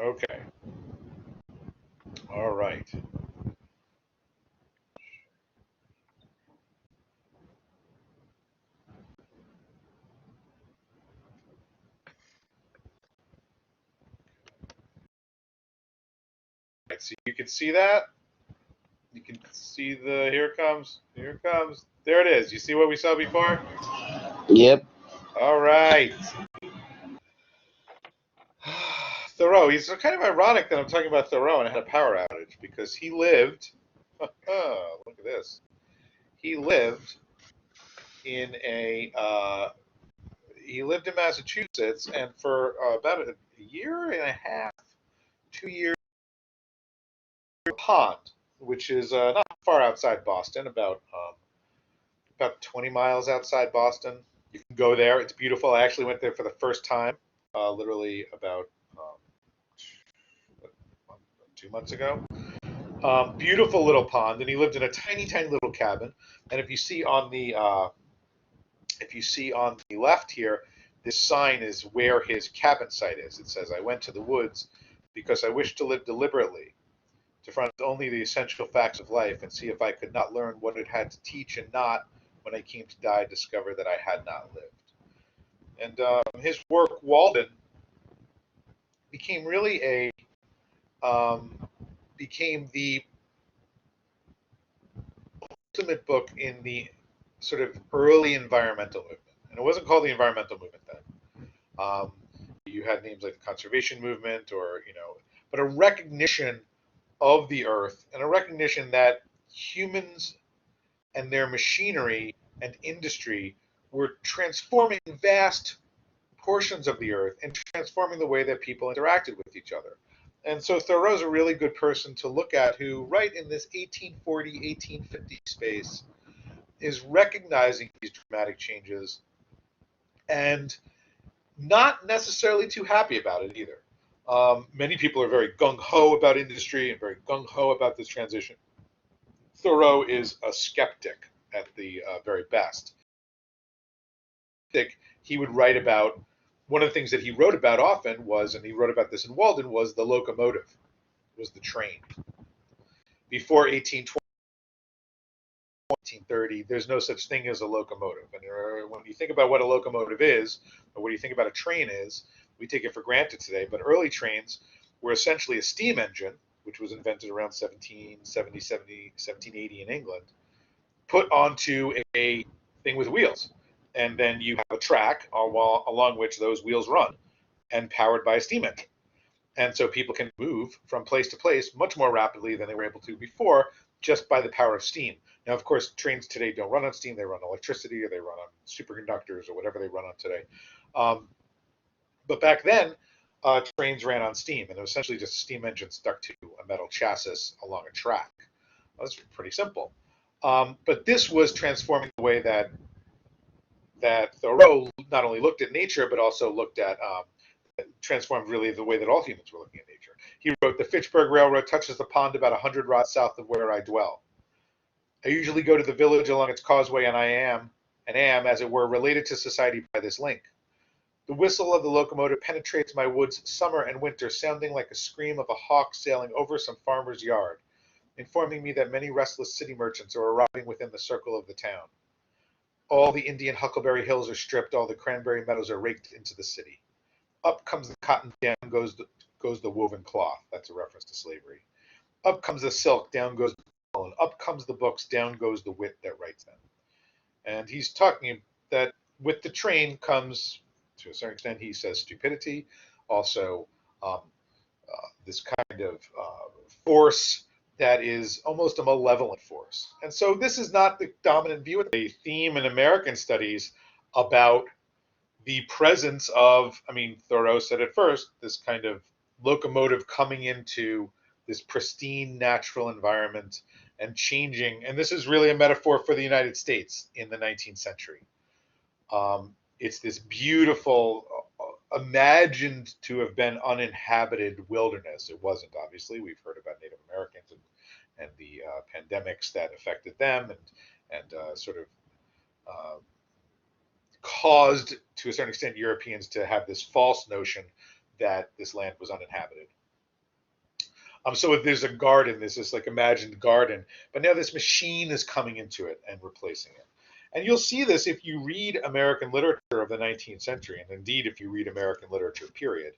Okay. All right. So you can see that. You can see the here it comes. Here it comes. There it is. You see what we saw before? Yep. All right. Thoreau. He's kind of ironic that I'm talking about Thoreau and had a power outage because he lived. Look at this. He lived in a. He lived in Massachusetts, and for about a year and a half, 2 years, pond, which is not far outside Boston, about 20 miles outside Boston. You can go there. It's beautiful. I actually went there for the first time, literally about 2 months ago. Beautiful little pond, and he lived in a tiny, tiny little cabin. And if you see on the left here, this sign is where his cabin site is. It says, "I went to the woods because I wished to live deliberately, to front only the essential facts of life, and see if I could not learn what it had to teach, and not, when I came to die, discover that I had not lived." And his work, Walden, became really a um, became the ultimate book in the sort of early environmental movement. And it wasn't called the environmental movement then. You had names like the conservation movement, or but a recognition of the earth and a recognition that humans and their machinery and industry were transforming vast portions of the earth and transforming the way that people interacted with each other. And so Thoreau's a really good person to look at, who, right in this 1840, 1850 space, is recognizing these dramatic changes and not necessarily too happy about it either. Many people are very gung ho about industry and very gung ho about this transition. Thoreau is a skeptic at the very best. He would write about one of the things that he wrote about often was, and he wrote about this in Walden, was the locomotive, was the train. Before 1820, 1830, there's no such thing as a locomotive. And when you think about what a locomotive is, or what you think about a train is, we take it for granted today. But early trains were essentially a steam engine, which was invented around 1780 in England, put onto a thing with wheels. And then you have a track along which those wheels run, and powered by a steam engine. And so people can move from place to place much more rapidly than they were able to before, just by the power of steam. Now, of course, trains today don't run on steam. They run on electricity, or they run on superconductors, or whatever they run on today. Um, but back then, trains ran on steam, and it was essentially just a steam engine stuck to a metal chassis along a track. Well, that's pretty simple. But this was transforming the way that Thoreau not only looked at nature, but also looked at transformed really the way that all humans were looking at nature. He wrote, "The Fitchburg Railroad touches the pond about 100 rods south of where I dwell. I usually go to the village along its causeway, and I am, as it were, related to society by this link. The whistle of the locomotive penetrates my woods summer and winter, sounding like a scream of a hawk sailing over some farmer's yard, informing me that many restless city merchants are arriving within the circle of the town. All the Indian huckleberry hills are stripped, all the cranberry meadows are raked into the city. Up comes the cotton, down goes the woven cloth." That's a reference to slavery. "Up comes the silk, down goes the pollen. Up comes the books, down goes the wit that writes them." And he's talking that with the train comes, to a certain extent, he says, stupidity, also um, this kind of force that is almost a malevolent force. And so this is not the dominant view. It's a theme in American studies about the presence of, I mean, Thoreau said it first, this kind of locomotive coming into this pristine natural environment and changing. And this is really a metaphor for the United States in the 19th century. It's this beautiful, imagined to have been uninhabited wilderness. It wasn't, obviously. We've heard about Native Americans and the pandemics that affected them, and sort of uh, caused, to a certain extent, Europeans to have this false notion that this land was uninhabited. So there's a garden, there's this like imagined garden, but now this machine is coming into it and replacing it. And you'll see this if you read American literature of the 19th century, and indeed if you read American literature, period.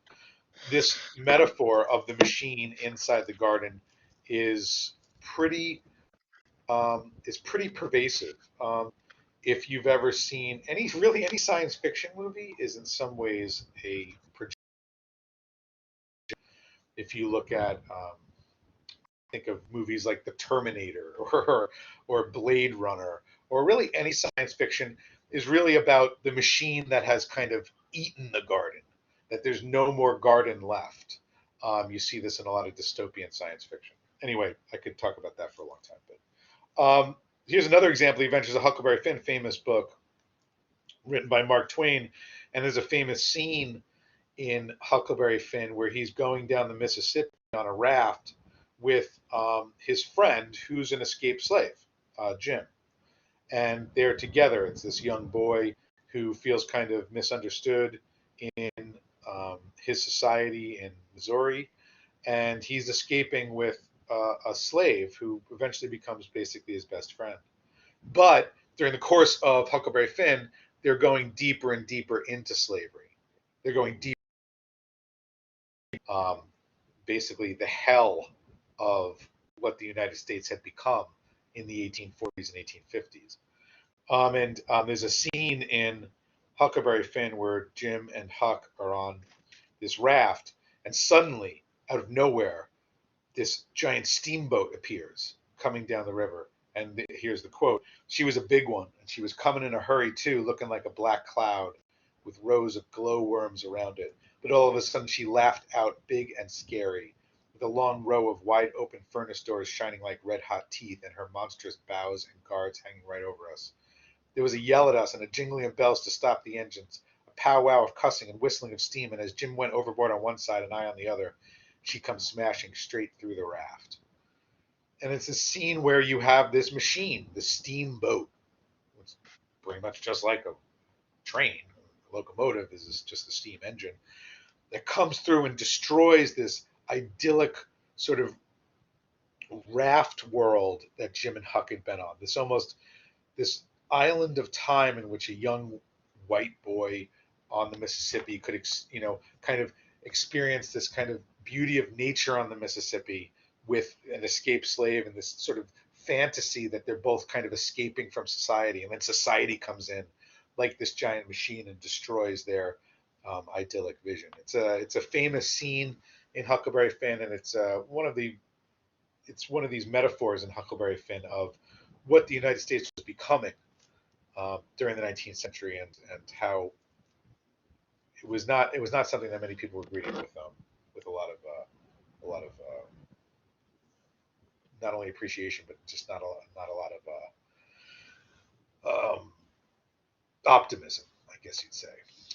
This metaphor of the machine inside the garden is pretty pretty pervasive. If you've ever seen any science fiction movie, is in some ways a projection. If you look at think of movies like The Terminator or Blade Runner, or really any science fiction, is really about the machine that has kind of eaten the garden, that there's no more garden left. You see this in a lot of dystopian science fiction. Anyway, I could talk about that for a long time, but here's another example: The Adventures of Huckleberry Finn, famous book written by Mark Twain, and there's a famous scene in Huckleberry Finn where he's going down the Mississippi on a raft with his friend who's an escaped slave, Jim. And they're together. It's this young boy who feels kind of misunderstood in his society in Missouri. And he's escaping with a slave who eventually becomes basically his best friend. But during the course of Huckleberry Finn, they're going deeper and deeper into slavery. They're going deep, um, basically the hell of what the United States had become in the 1840s and 1850s. There's a scene in Huckleberry Finn where Jim and Huck are on this raft, and suddenly, out of nowhere, this giant steamboat appears coming down the river. And here's the quote: "She was a big one, and she was coming in a hurry too, looking like a black cloud with rows of glowworms around it. But all of a sudden she laughed out big and scary, with a long row of wide open furnace doors shining like red hot teeth, and her monstrous bows and guards hanging right over us. There was a yell at us and a jingling of bells to stop the engines, a powwow of cussing and whistling of steam, and as Jim went overboard on one side and I on the other, she come smashing straight through the raft." And it's a scene where you have this machine, the steamboat. It's pretty much just like a train. A locomotive is just a steam engine that comes through and destroys this idyllic sort of raft world that Jim and Huck had been on. This island of time in which a young white boy on the Mississippi could, kind of experience this kind of beauty of nature on the Mississippi with an escaped slave and this sort of fantasy that they're both kind of escaping from society. And then society comes in like this giant machine and destroys their idyllic vision. It's a famous scene in Huckleberry Finn, and it's one of these metaphors in Huckleberry Finn of what the United States was becoming during the 19th century, and how it was not something that many people were greeting with a lot of not only appreciation but just not a lot of optimism, I guess you'd say.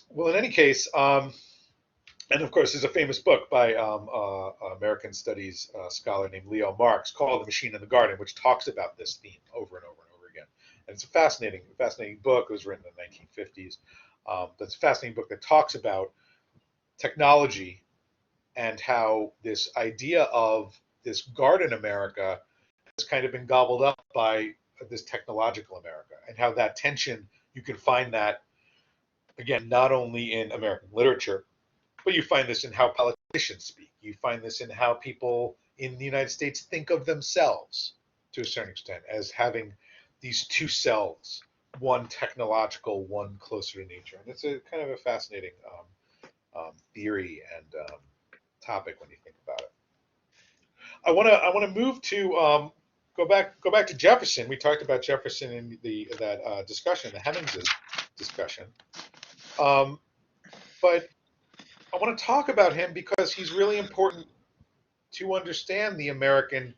Well, in any case, and of course, there's a famous book by American Studies scholar named Leo Marx called "The Machine in the Garden," which talks about this theme over and over and over again. And it's a fascinating book. It was written in the 1950s. But it's a fascinating book that talks about technology and how this idea of this garden America has kind of been gobbled up by this technological America, and how that tension, you can find that, again, not only in American literature, but you find this in how politicians speak. You find this in how people in the United States think of themselves, to a certain extent, as having these two selves, one technological, one closer to nature. And it's a kind of a fascinating theory and topic when you think about it. I want to move to go back to Jefferson. We talked about Jefferson in that discussion, the Hemings discussion, but I want to talk about him because he's really important to understand the American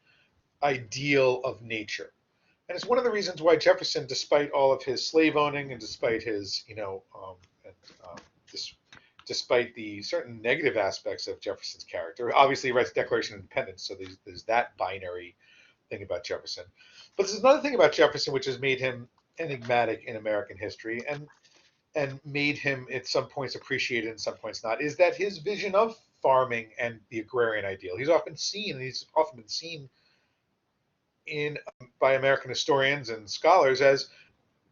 ideal of nature. And it's one of the reasons why Jefferson, despite all of his slave owning and despite his, and, despite the certain negative aspects of Jefferson's character, obviously he writes Declaration of Independence, so there's that binary thing about Jefferson. But there's another thing about Jefferson which has made him enigmatic in American history and made him at some points appreciated and some points not, is that his vision of farming and the agrarian ideal. He's often been seen in by American historians and scholars as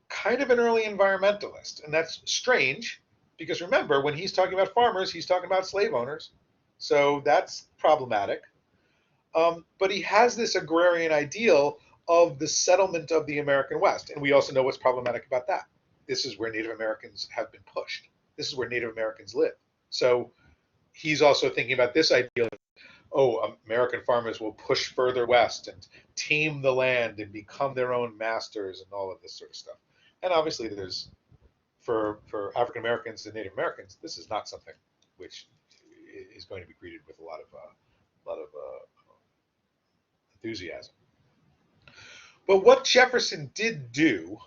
kind of an early environmentalist, and that's strange because remember, when he's talking about farmers, he's talking about slave owners, so that's problematic. But he has this agrarian ideal of the settlement of the American West, and we also know what's problematic about that. This is where Native Americans have been pushed. This is where Native Americans live. So he's also thinking about this ideal of, oh, American farmers will push further west and tame the land and become their own masters and all of this sort of stuff. And obviously, there's for African Americans and Native Americans, this is not something which is going to be greeted with a lot of enthusiasm. But what Jefferson did do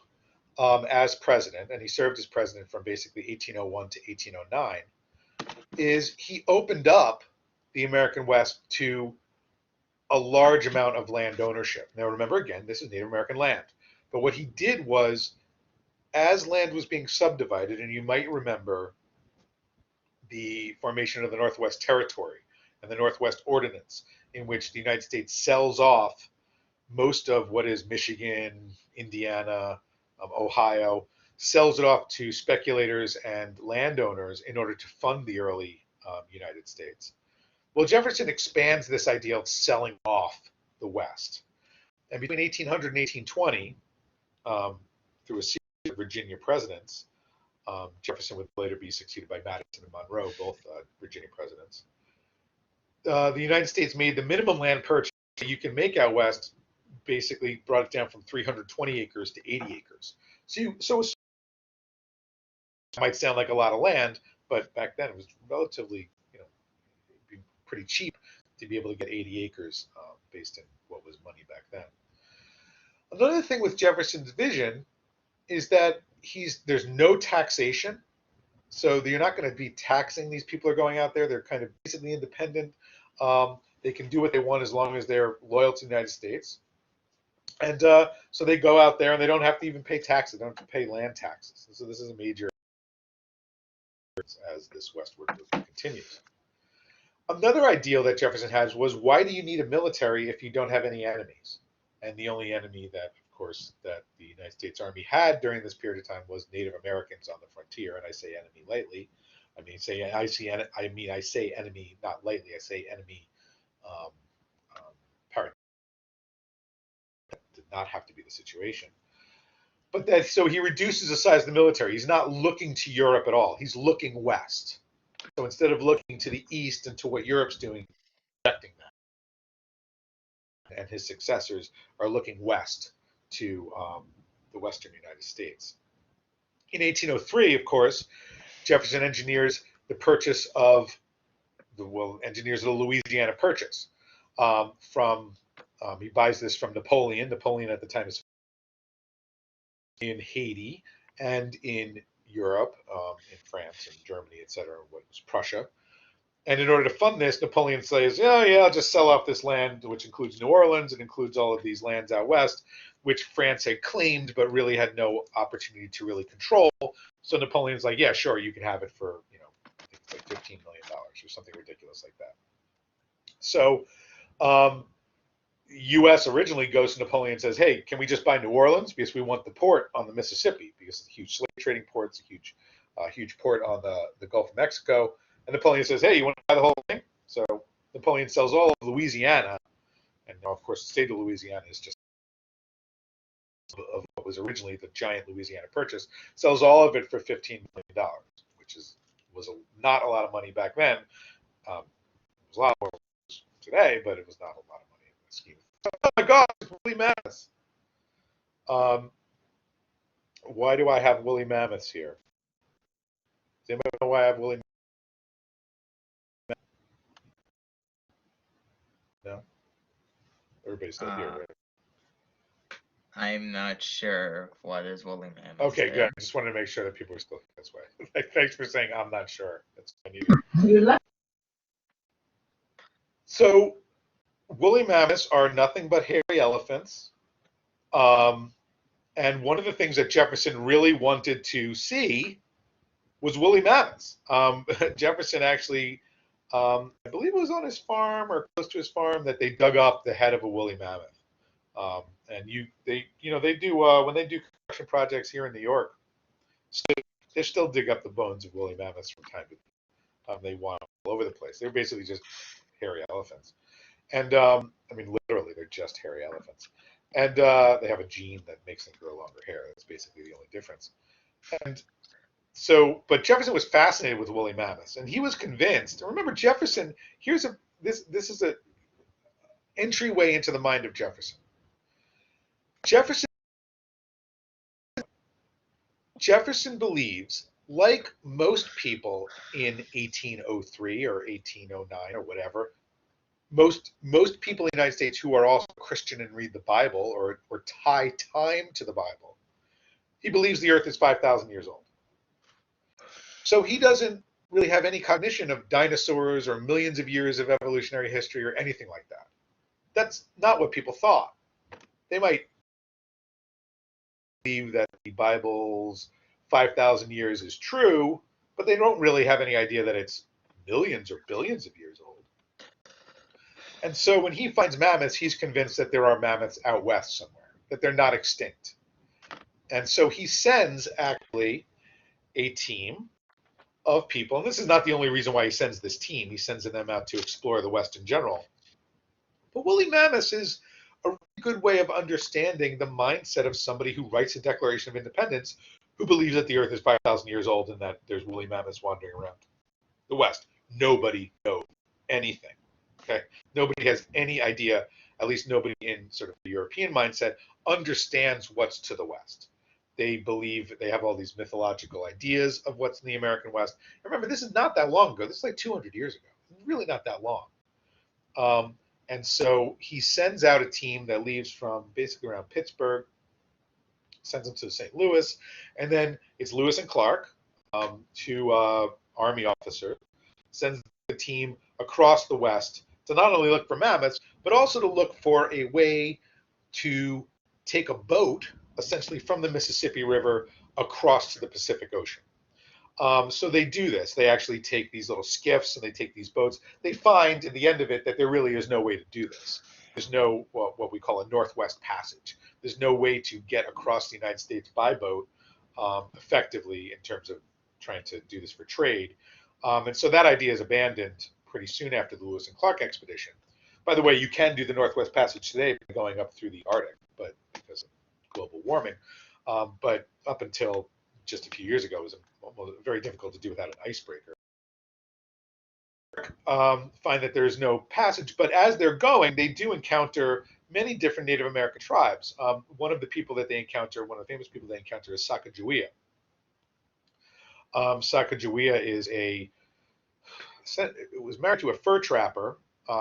as president, and he served as president from basically 1801 to 1809, is he opened up the American West to a large amount of land ownership. Now, remember, again, this is Native American land. But what he did was, as land was being subdivided, and you might remember the formation of the Northwest Territory and the Northwest Ordinance, in which the United States sells off most of what is Michigan, Indiana, Ohio, sells it off to speculators and landowners in order to fund the early United States. Well, Jefferson expands this idea of selling off the West. And between 1800 and 1820, through a series of Virginia presidents, Jefferson would later be succeeded by Madison and Monroe, both Virginia presidents. The United States made the minimum land purchase that you can make out west, basically brought it down from 320 acres to 80 acres. So it might sound like a lot of land, but back then it was relatively, pretty cheap to be able to get 80 acres based on what was money back then. Another thing with Jefferson's vision is that there's no taxation. So you're not going to be taxing these people who are going out there. They're kind of basically independent. They can do what they want as long as they're loyal to the United States. And so they go out there and they don't have to even pay taxes. They don't have to pay land taxes. So this is a major as this westward movement continues. Another ideal that Jefferson has was, why do you need a military if you don't have any enemies? And the only enemy that, of course, that the United States Army had during this period of time was Native Americans on the frontier. And I say enemy lightly. I say enemy not lightly. I say enemy. Did not have to be the situation. But so he reduces the size of the military. He's not looking to Europe at all. He's looking west. So instead of looking to the east and to what Europe's doing, rejecting that. And his successors are looking west to the western United States. In 1803, of course, Jefferson engineers the Louisiana Purchase he buys this from Napoleon. Napoleon at the time is in Haiti and in Europe, in France and Germany, etc., what was Prussia. And in order to fund this, Napoleon says, I'll just sell off this land, which includes New Orleans and includes all of these lands out west, which France had claimed but really had no opportunity to really control. So Napoleon's like, yeah, sure, you can have it for, I think it's like $15 million or something ridiculous like that. So U.S. originally goes to Napoleon and says, hey, can we just buy New Orleans? Because we want the port on the Mississippi, because it's a huge slave trading port. It's a huge port on the Gulf of Mexico. And Napoleon says, hey, you want to buy the whole thing? So Napoleon sells all of Louisiana. And of course, the state of Louisiana is just of what was originally the giant Louisiana Purchase, sells all of it for $15 million, which was not a lot of money back then. It was a lot more today, but it was not a lot of money in the scheme. Oh my God, it's Woolly Mammoths. Why do I have woolly mammoths here? Does anybody know why I have woolly mammoths? No? Everybody's still here, right? I'm not sure what is woolly mammoth. Okay, good. I just wanted to make sure that people are still this way. Thanks for saying I'm not sure. That's what I needed. So woolly mammoths are nothing but hairy elephants. And one of the things that Jefferson really wanted to see was woolly mammoths. Jefferson actually I believe it was on his farm or close to his farm that they dug up the head of a woolly mammoth. They do when they do construction projects here in New York, they still dig up the bones of woolly mammoths from time to time. They want them all over the place. They're basically just hairy elephants, and I mean literally they're just hairy elephants, and they have a gene that makes them grow longer hair. That's basically the only difference. And but Jefferson was fascinated with woolly mammoths, and he was convinced. And remember, Jefferson. This is a entryway into the mind of Jefferson. Jefferson Jefferson believes, like most people in 1803 or 1809 or whatever, most people in the United States who are also Christian and read the Bible or tie time to the Bible, he believes the Earth is 5,000 years old. So he doesn't really have any cognition of dinosaurs or millions of years of evolutionary history or anything like that. That's not what people thought. They might believe that the Bible's 5,000 years is true, but they don't really have any idea that it's millions or billions of years old. And so when he finds mammoths, he's convinced that there are mammoths out west somewhere, that they're not extinct. And so he sends actually a team of people, and this is not the only reason why he sends this team. He sends them out to explore the West in general. But woolly mammoths is a really good way of understanding the mindset of somebody who writes a Declaration of Independence who believes that the Earth is 5,000 years old and that there's woolly mammoths wandering around the West. Nobody knows anything. Okay, nobody has any idea. At least nobody in sort of the European mindset understands what's to the West. They believe they have all these mythological ideas of what's in the American West. And remember, this is not that long ago. This is like 200 years ago. Really not that long. And so he sends out a team that leaves from basically around Pittsburgh, sends them to St. Louis, and then it's Lewis and Clark, two Army officers, sends the team across the West to not only look for mammoths, but also to look for a way to take a boat, essentially from the Mississippi River, across to the Pacific Ocean. So they do this. They actually take these little skiffs and they take these boats. They find in the end of it that there really is no way to do this. There's no what we call a Northwest Passage. There's no way to get across the United States by boat effectively in terms of trying to do this for trade. And so that idea is abandoned pretty soon after the Lewis and Clark expedition. By the way, you can do the Northwest Passage today by going up through the Arctic, but because of global warming. But up until just a few years ago, it was very difficult to do without an icebreaker. Find that there's no passage, but as they're going, they do encounter many different Native American tribes. One of the people that they encounter, one of the famous people they encounter, is Sacagawea. Sacagawea was married to a fur trapper,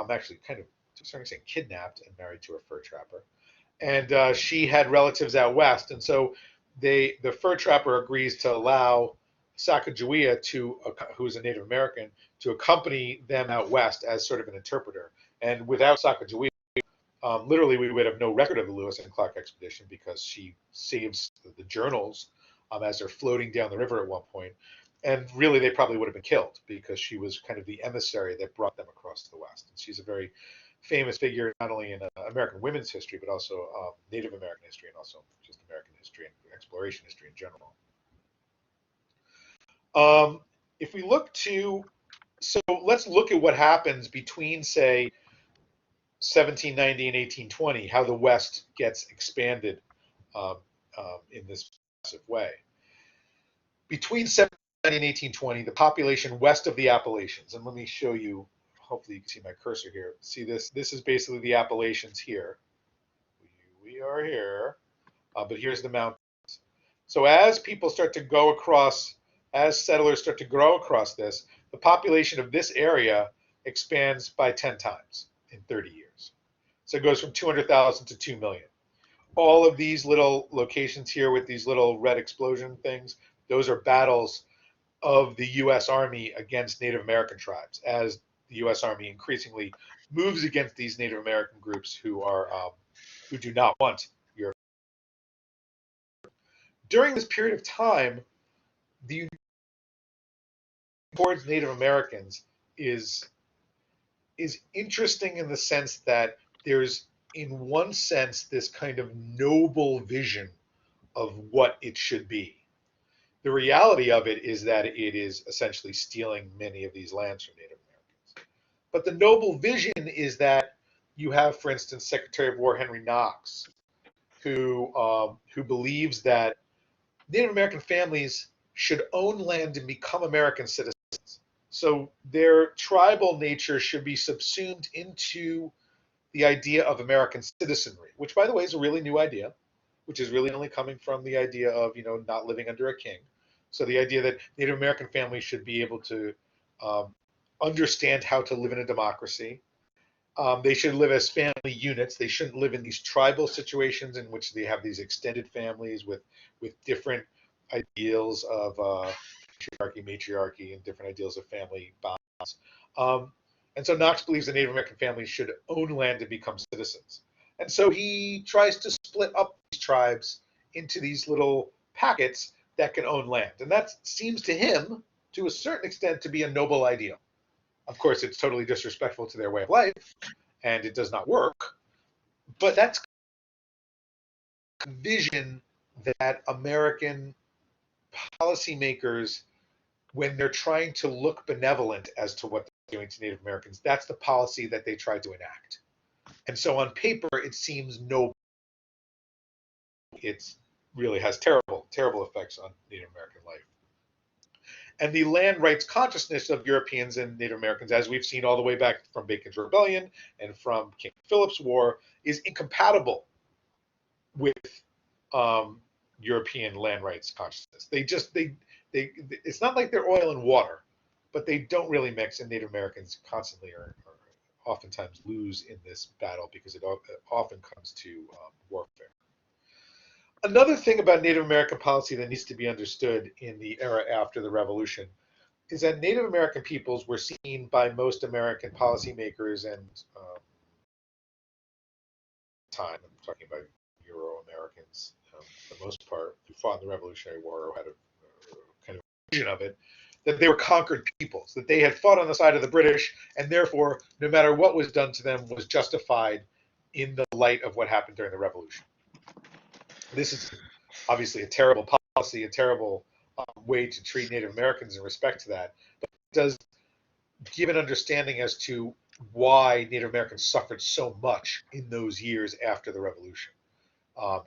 actually kind of to a certain extent kidnapped and married to a fur trapper, and she had relatives out west, and so the fur trapper agrees to allow Sacagawea who's a Native American, to accompany them out west as sort of an interpreter. And without Sacagawea, literally we would have no record of the Lewis and Clark expedition because she saves the journals as they're floating down the river at one point. And really, they probably would have been killed because she was kind of the emissary that brought them across the West. And she's a very famous figure, not only in American women's history, but also Native American history and also just American history and exploration history in general. If we let's look at what happens between, say, 1790 and 1820, how the West gets expanded in this massive way. Between 1790 and 1820, the population west of the Appalachians, and let me show you, hopefully you can see my cursor here. See this? This is basically the Appalachians here. We are here, but here's the mountains. So as people start to go across, as settlers start to grow across this, the population of this area expands by 10 times in 30 years. So it goes from 200,000 to 2 million. All of these little locations here with these little red explosion things, those are battles of the U.S. Army against Native American tribes as the U.S. Army increasingly moves against these Native American groups who do not want Europe. During this period of time, the towards Native Americans is is interesting in the sense that there's, in one sense, this kind of noble vision of what it should be. The reality of it is that it is essentially stealing many of these lands from Native Americans. But the noble vision is that you have, for instance, Secretary of War Henry Knox, who believes that Native American families should own land and become American citizens. So their tribal nature should be subsumed into the idea of American citizenry, which, by the way, is a really new idea, which is really only coming from the idea of, not living under a king. So the idea that Native American families should be able to um, understand how to live in a democracy. They should live as family units. They shouldn't live in these tribal situations in which they have these extended families with different ideals of patriarchy, matriarchy, and different ideals of family bonds. Um, and so Knox believes that Native American families should own land and become citizens. And so he tries to split up these tribes into these little packets that can own land. And that seems to him, to a certain extent, to be a noble ideal. Of course, it's totally disrespectful to their way of life, and it does not work. But that's a vision that American policymakers, when they're trying to look benevolent as to what they're doing to Native Americans, that's the policy that they try to enact. And so on paper, it seems noble. It really has terrible, terrible effects on Native American life. And the land rights consciousness of Europeans and Native Americans, as we've seen all the way back from Bacon's Rebellion and from King Philip's War, is incompatible with European land rights consciousness. It's not like they're oil and water, but they don't really mix, and Native Americans constantly or oftentimes lose in this battle because it often comes to warfare. Another thing about Native American policy that needs to be understood in the era after the Revolution is that Native American peoples were seen by most American policymakers and time, I'm talking about Euro-Americans for the most part, who fought in the Revolutionary War or had a kind of vision of it, that they were conquered peoples, that they had fought on the side of the British, and therefore, no matter what was done to them was justified in the light of what happened during the Revolution. This is obviously a terrible policy, a terrible way to treat Native Americans in respect to that, but it does give an understanding as to why Native Americans suffered so much in those years after the Revolution.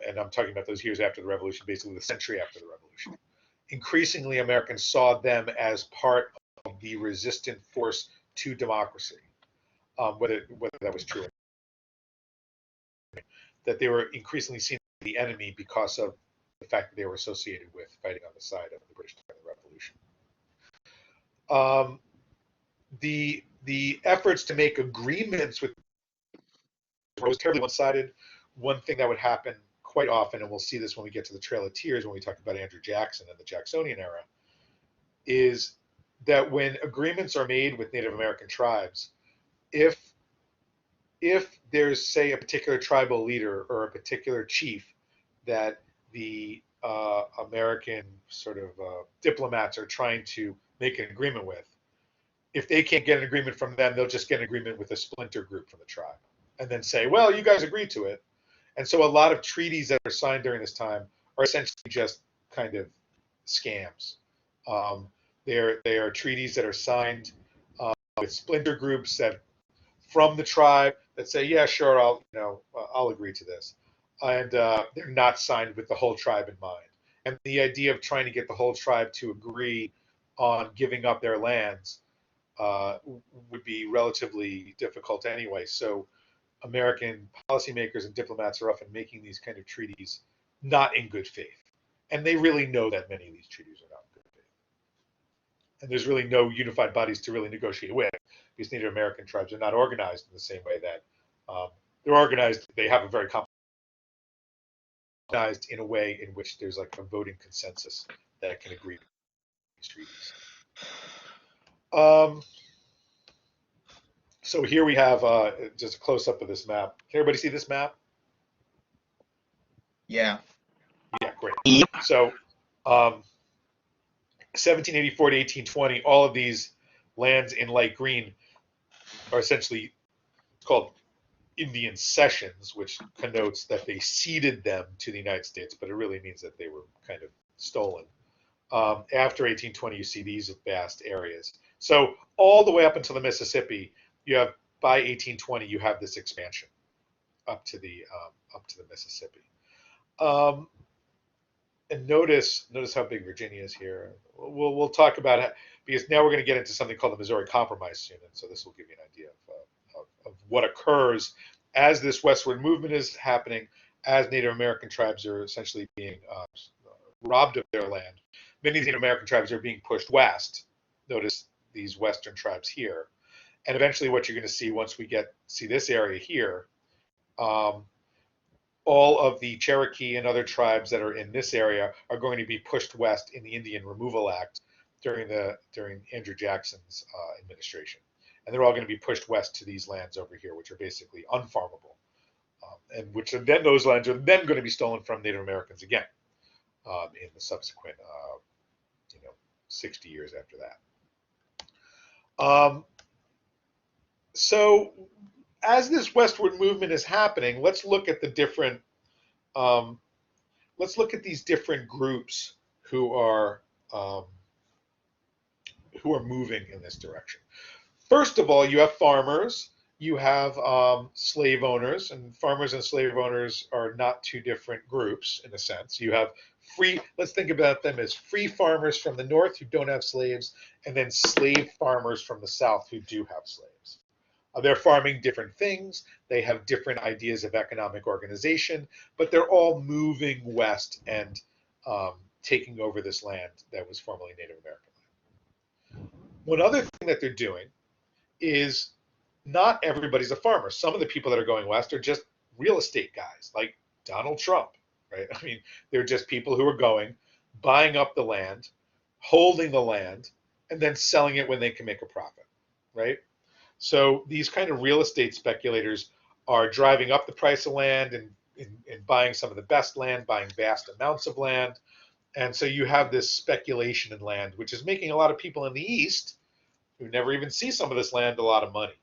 And I'm talking about those years after the Revolution, basically the century after the Revolution. Increasingly, Americans saw them as part of the resistant force to democracy, whether that was true or not. That they were increasingly seen as the enemy because of the fact that they were associated with fighting on the side of the British during the Revolution. The efforts to make agreements with was terribly one-sided. One thing that would happen quite often, and we'll see this when we get to the Trail of Tears when we talk about Andrew Jackson and the Jacksonian era, is that when agreements are made with Native American tribes, if there's, say, a particular tribal leader or a particular chief that the American sort of diplomats are trying to make an agreement with, if they can't get an agreement from them, they'll just get an agreement with a splinter group from the tribe and then say, well, you guys agreed to it. And so a lot of treaties that are signed during this time are essentially just kind of scams. They are treaties that are signed with splinter groups that from the tribe that say, yeah, sure, I'll agree to this. And they're not signed with the whole tribe in mind. And the idea of trying to get the whole tribe to agree on giving up their lands would be relatively difficult anyway. So American policymakers and diplomats are often making these kind of treaties not in good faith. And they really know that many of these treaties are not in good faith. And there's really no unified bodies to really negotiate with, because Native American tribes are not organized in the same way that they're organized. They have a very organized in a way in which there's like a voting consensus that can agree to these treaties. So here we have just a close-up of this map. Can everybody see this map? Yeah. Yeah, great. So 1784 to 1820, all of these lands in light green are essentially called Indian cessions, which connotes that they ceded them to the United States, but it really means that they were kind of stolen. After 1820, you see these vast areas. So all the way up until the Mississippi, you have by 1820 you have this expansion up to the Mississippi. And notice how big Virginia is here. We'll talk about it because now we're going to get into something called the Missouri Compromise soon, and so this will give you an idea of what occurs as this westward movement is happening, as Native American tribes are essentially being robbed of their land. Many Native American tribes are being pushed west. Notice these western tribes here, and eventually, what you're going to see once we see this area here. All of the Cherokee and other tribes that are in this area are going to be pushed west in the Indian Removal Act during Andrew Jackson's administration, and they're all going to be pushed west to these lands over here, which are basically unfarmable, and which are then those lands are then going to be stolen from Native Americans again in the subsequent 60 years after that. So as this westward movement is happening, let's look at the different. Let's look at these different groups who are moving in this direction. First of all, you have farmers, you have slave owners, and farmers and slave owners are not two different groups in a sense. You have let's think about them as free farmers from the north who don't have slaves, and then slave farmers from the south who do have slaves. They're farming different things. They have different ideas of economic organization, but they're all moving west and taking over this land that was formerly Native American land. One other thing that they're doing is not everybody's a farmer. Some of the people that are going west are just real estate guys, like Donald Trump, right? I mean, they're just people who are going, buying up the land, holding the land, and then selling it when they can make a profit, right? So these kind of real estate speculators are driving up the price of land and buying some of the best land, buying vast amounts of land. And so you have this speculation in land, which is making a lot of people in the East who never even see some of this land a lot of money.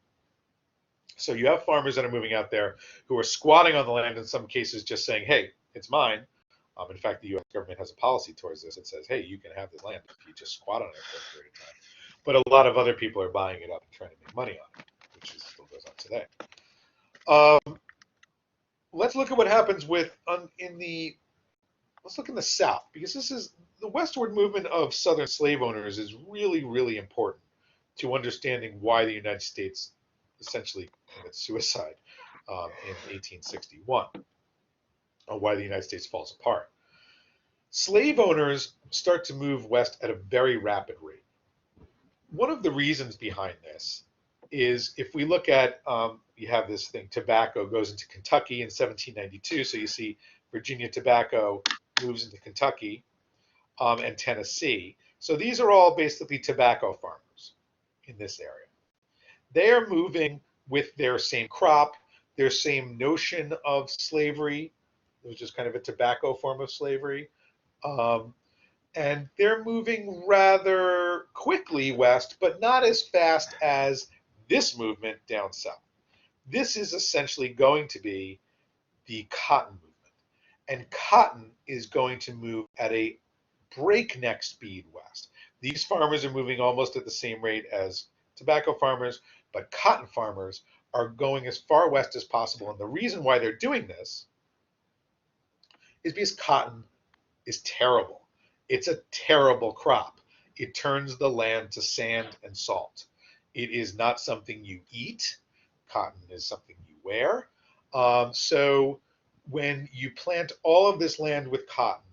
So you have farmers that are moving out there who are squatting on the land, in some cases just saying, hey, it's mine. In fact, the U.S. government has a policy towards this. It says, hey, you can have this land if you just squat on it for a period of time. But a lot of other people are buying it up and trying to make money on it, which still goes on today. Let's look at what happens let's look in the South, because this is the westward movement of Southern slave owners is really, really important to understanding why the United States essentially commits suicide in 1861, or why the United States falls apart. Slave owners start to move west at a very rapid rate. One of the reasons behind this is if we look at, you have this thing, tobacco goes into Kentucky in 1792. So you see Virginia tobacco moves into Kentucky and Tennessee. So these are all basically tobacco farmers in this area. They are moving with their same crop, their same notion of slavery, which is kind of a tobacco form of slavery. And they're moving rather quickly west, but not as fast as this movement down south. This is essentially going to be the cotton movement. And cotton is going to move at a breakneck speed west. These farmers are moving almost at the same rate as tobacco farmers, but cotton farmers are going as far west as possible. And the reason why they're doing this is because cotton is terrible. It's a terrible crop. It turns the land to sand and salt. It is not something you eat. Cotton is something you wear. So when you plant all of this land with cotton,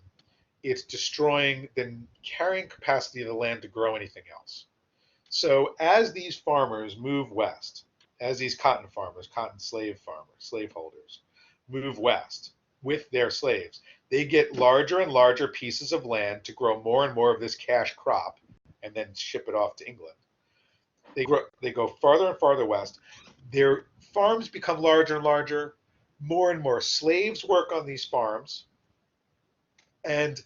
it's destroying the carrying capacity of the land to grow anything else. So as these farmers move west, as these cotton farmers, cotton slaveholders, move west with their slaves, they get larger and larger pieces of land to grow more and more of this cash crop and then ship it off to England. They go farther and farther west. Their farms become larger and larger. More and more slaves work on these farms. And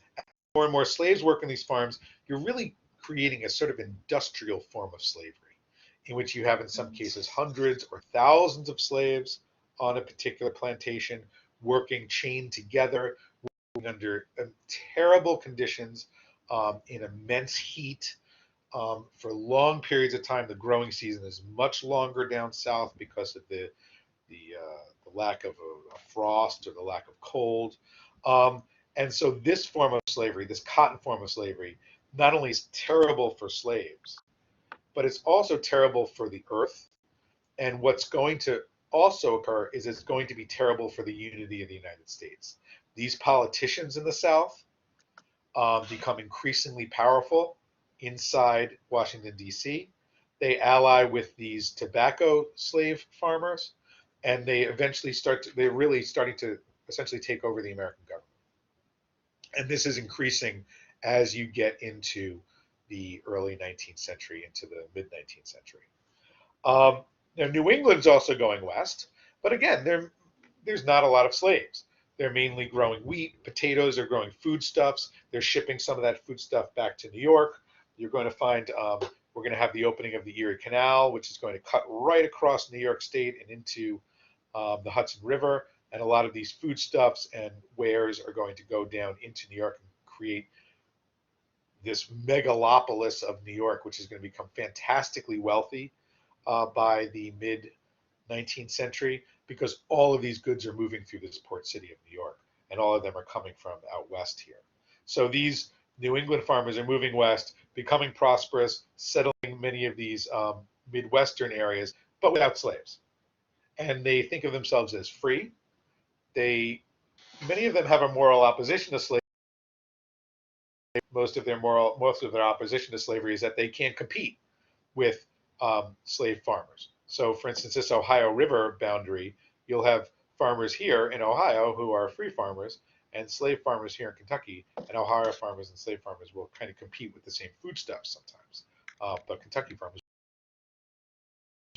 more and more slaves work on these farms. You're really creating a sort of industrial form of slavery. in which you have, in some cases, hundreds or thousands of slaves on a particular plantation, working chained together, working under terrible conditions, in immense heat, for long periods of time. The growing season is much longer down south because of the lack of a frost or the lack of cold. And so this form of slavery, this cotton form of slavery, not only is terrible for slaves, but it's also terrible for the earth. And what's going to also occur is it's going to be terrible for the unity of the United States. These politicians in the South become increasingly powerful inside Washington, D.C. They ally with these tobacco slave farmers, and they eventually they're really starting to essentially take over the American government. And this is increasing as you get into the early 19th century, into the mid 19th century. Now, New England's also going west, but again, there's not a lot of slaves. They're mainly growing wheat, potatoes, they're growing foodstuffs. They're shipping some of that foodstuff back to New York. You're going to find we're going to have the opening of the Erie Canal, which is going to cut right across New York State and into the Hudson River. And a lot of these foodstuffs and wares are going to go down into New York and create this megalopolis of New York, which is going to become fantastically wealthy by the mid 19th century, because all of these goods are moving through this port city of New York, and all of them are coming from out west here. So these New England farmers are moving west, becoming prosperous, settling many of these Midwestern areas, but without slaves. And they think of themselves as free. Many of them have a moral opposition to slavery. Most of their opposition to slavery is that they can't compete with slave farmers. So, for instance, this Ohio River boundary, you'll have farmers here in Ohio who are free farmers, and slave farmers here in Kentucky, and Ohio farmers and slave farmers will kind of compete with the same foodstuffs sometimes. But Kentucky farmers,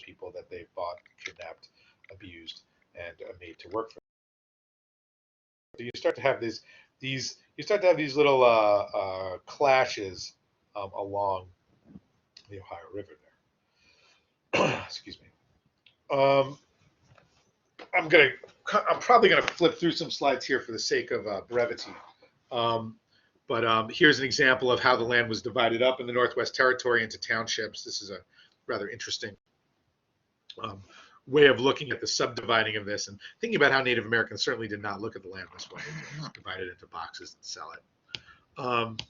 people that they've bought, kidnapped, abused, and made to work for them. So you start to have these little clashes along the Ohio River there. Excuse me. I'm probably gonna flip through some slides here for the sake of brevity. But here's an example of how the land was divided up in the Northwest Territory into townships. This is a rather interesting way of looking at the subdividing of this, and thinking about how Native Americans certainly did not look at the land this way. They just divide it into boxes and sell it. And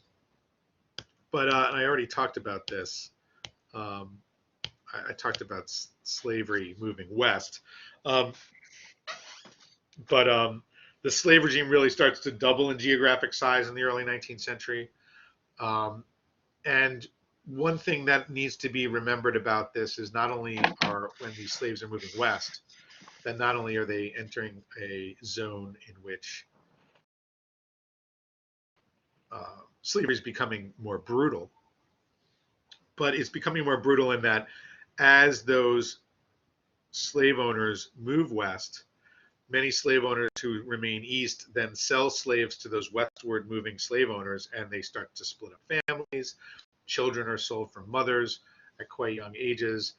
I already talked about this. I talked about slavery moving west. But the slave regime really starts to double in geographic size in the early 19th century. And one thing that needs to be remembered about this is not only when these slaves are moving west, then not only are they entering a zone in which slavery is becoming more brutal, but it's becoming more brutal in that as those slave owners move west, many slave owners who remain east then sell slaves to those westward moving slave owners, and they start to split up families. Children are sold from mothers at quite young ages.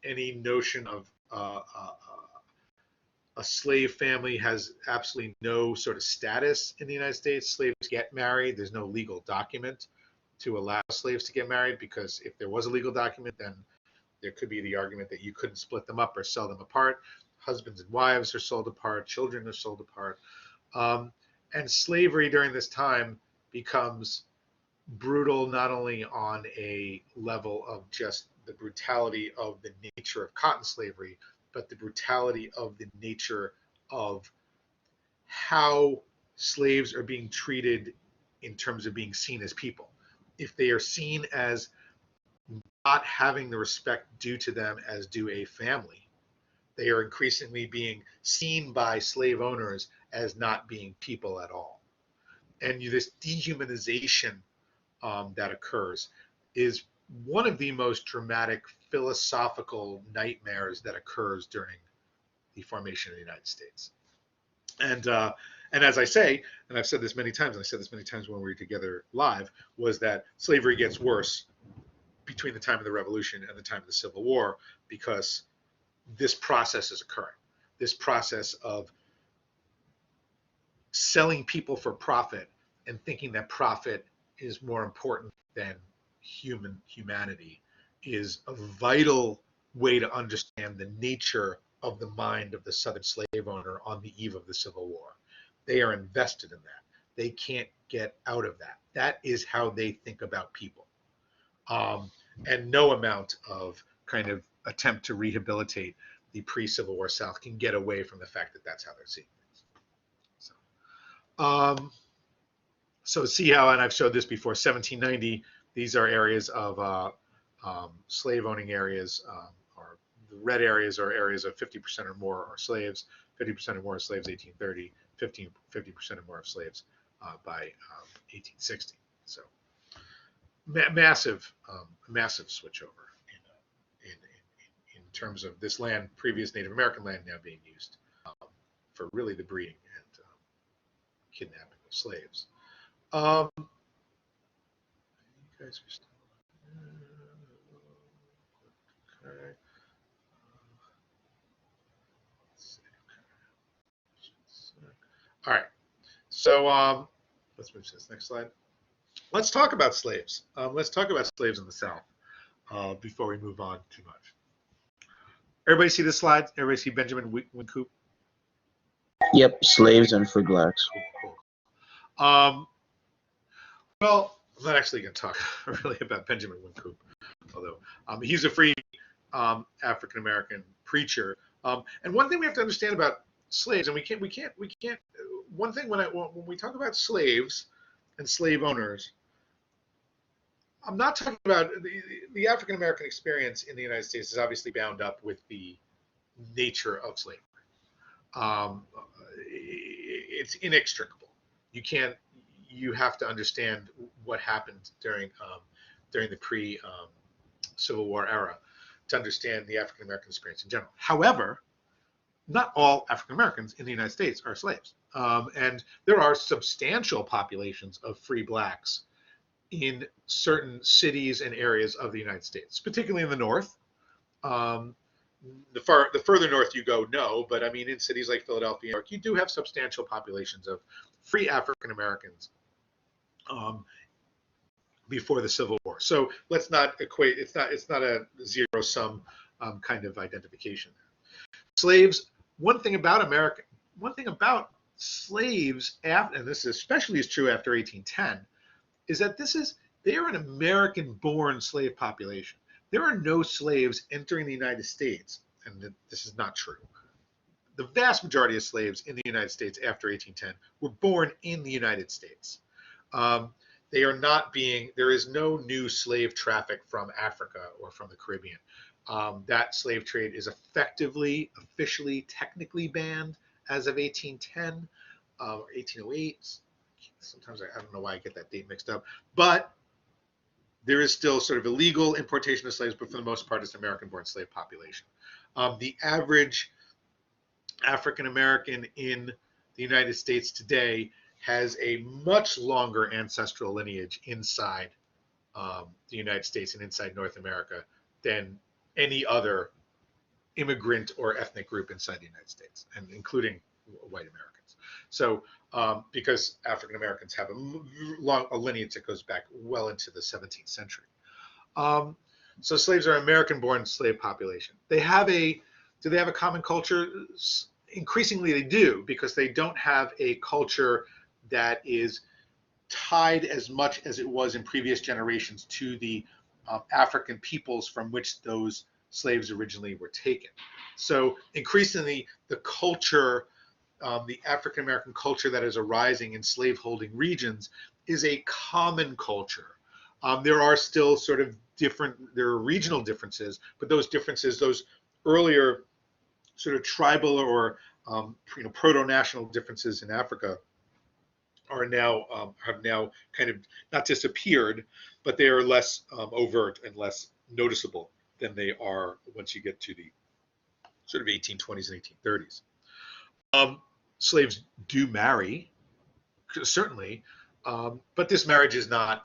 Any notion of a slave family has absolutely no sort of status in the United States. Slaves get married. There's no legal document to allow slaves to get married, because if there was a legal document, then there could be the argument that you couldn't split them up or sell them apart. Husbands and wives are sold apart. Children are sold apart. And slavery during this time becomes brutal, not only on a level of just the brutality of the nature of cotton slavery, but the brutality of the nature of how slaves are being treated in terms of being seen as people. If they are seen as not having the respect due to them as due a family, they are increasingly being seen by slave owners as not being people at all. And this dehumanization that occurs is one of the most dramatic philosophical nightmares that occurs during the formation of the United States. And as I say, and I've said this many times, and I said this many times when we were together live, was that slavery gets worse between the time of the Revolution and the time of the Civil War, because this process is occurring. This process of selling people for profit and thinking that profit is more important than humanity is a vital way to understand the nature of the mind of the Southern slave owner on the eve of the Civil War. They are invested in that. They can't get out of that. That is how they think about people. And no amount of kind of attempt to rehabilitate the pre-Civil War South can get away from the fact that that's how they're seeing things. So see how, and I've showed this before, 1790, these are areas of slave owning areas, or the red areas are areas of 50% or more are slaves, 50% or more are slaves 1830, 50% or more of slaves by 1860. So massive switchover in terms of this land, previous Native American land, now being used for really the breeding and kidnapping of slaves. You guys are still okay. All right. So let's move to this next slide. Let's talk about slaves. Let's talk about slaves in the South before we move on too much. Everybody see this slide? Everybody see Benjamin Wynkoop? Yep, slaves and free blacks. Cool. Well, I'm not actually going to talk really about Benjamin Wynkoop, although he's a free African American preacher. And one thing we have to understand about slaves, and we can't. One thing when we talk about slaves and slave owners, I'm not talking about the African American experience in the United States is obviously bound up with the nature of slavery. It's inextricable. You have to understand what happened during the pre-Civil War era to understand the African American experience in general. However, not all African Americans in the United States are slaves, and there are substantial populations of free blacks in certain cities and areas of the United States, particularly in the North. The further north you go, no, but I mean in cities like Philadelphia, New York, you do have substantial populations of free African Americans before the Civil War. So let's not equate. It's not a zero sum kind of identification. Slaves. One thing about slaves, and this especially is true after 1810, is that they are an American-born slave population. There are no slaves entering the United States, and this is not true. The vast majority of slaves in the United States after 1810 were born in the United States. They are not being, there is no new slave traffic from Africa or from the Caribbean. That slave trade is effectively, officially, technically banned as of 1810 or 1808. Sometimes I don't know why I get that date mixed up, but there is still sort of illegal importation of slaves, but for the most part, it's an American-born slave population. The average African American in the United States today has a much longer ancestral lineage inside the United States and inside North America than any other immigrant or ethnic group inside the United States, and including white Americans. So because African Americans have a lineage that goes back well into the 17th century. So slaves are American-born slave population. Do they have a common culture? Increasingly they do, because they don't have a culture that is tied as much as it was in previous generations to the African peoples from which those slaves originally were taken. So increasingly the culture, the African American culture that is arising in slaveholding regions is a common culture. There are still sort of there are regional differences, but those differences, those earlier sort of tribal or proto-national differences in Africa have now kind of not disappeared, but they are less overt and less noticeable than they are once you get to the sort of 1820s and 1830s. Slaves do marry, certainly, But this marriage is not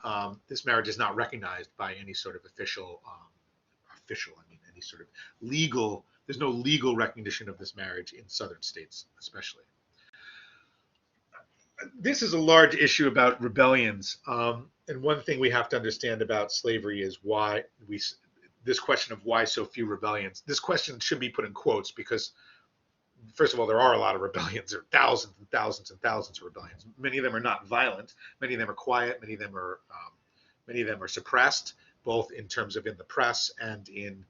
recognized by any sort of official, I mean, any sort of legal. There's no legal recognition of this marriage in southern states, especially. This is a large issue about rebellions, and one thing we have to understand about slavery is why this question of why so few rebellions. This question should be put in quotes because, first of all, there are a lot of rebellions. There are thousands and thousands and thousands of rebellions. Many of them are not violent. Many of them are quiet. Many of them are suppressed, both in terms of in the press and in